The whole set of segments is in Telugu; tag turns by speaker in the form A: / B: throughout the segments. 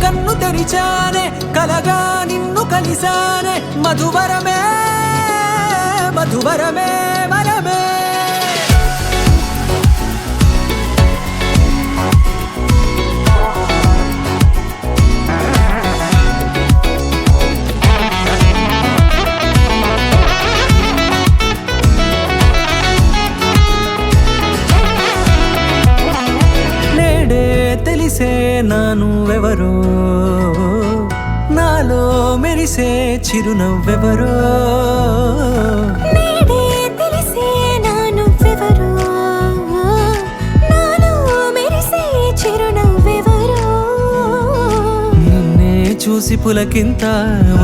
A: కన్ను తెరిచానే కలగా నిన్ను కలిసానే మధువరమే మధువరమే వరమే తెలిసే నానువెవరో నాలో మెరిసే చిరునవ్వెవరో
B: నేడే తెలిసే నానువెవరో నాలో మెరిసే చిరునవ్వెవరో
A: నిన్నే చూసి పులకింత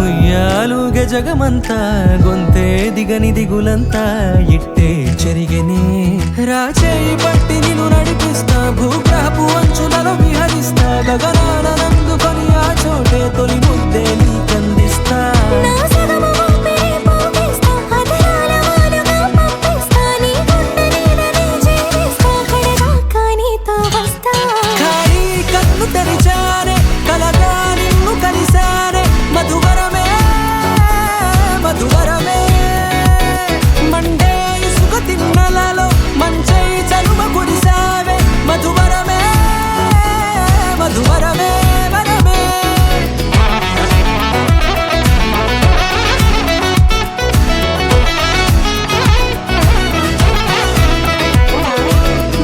A: ఉయ్యాలుగే జగమంతా గొంతే దిగని దిగులంతా ఇట్టే చెరిగెనే రాచేయి పట్టి నిన్ను నడిపిస్తా భూగ్రహపు అంచులలో విహరిస్తా గగనాన నందుకొని ఆ చోటే తొలి ముద్దే నీకందిస్తా
B: నా సగము ఊపిరి పోగిస్తా అదరాల వాలుగా పంపిస్తా నీ గుండె నీడనే జీవిస్తా కడదాకా నీతో వస్తా
A: ఖాళీ కన్ను తెరిచానే కలగా నిన్ను కలిసానే మధువరమే మధువరమే మండే ఇసుక తిన్నలలో మంచై చలుమ కురిసావే మధువరమే మధువరమే వరమే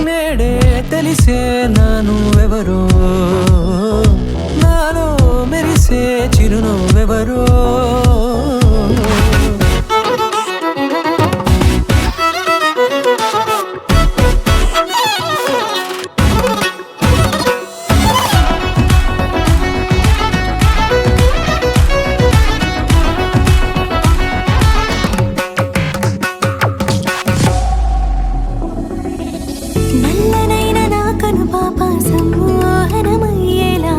A: నేడే తెలిసే నానువెవరో నాలో మెరిసే చిరునవ్వెవరో
B: నల్లనైన నా కనుపాప సమ్మోహనమయ్యేలా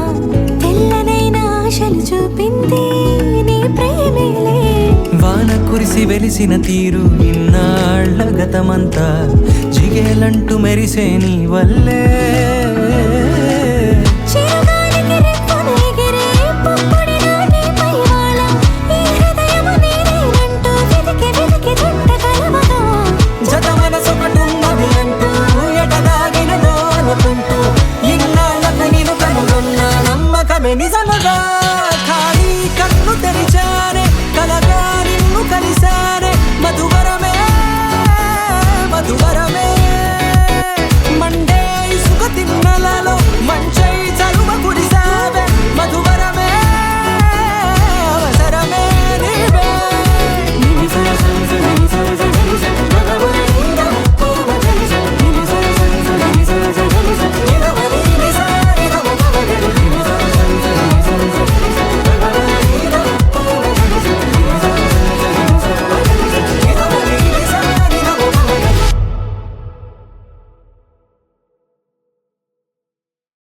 B: తెల్లనైన ఆశలు చూపింది నీ ప్రేమేలే
A: వాన కురిసి వెలిసిన తీరు ఇన్నాళ్ల గతమంతా జిగేలంటూ మెరిసే నీ వల్లే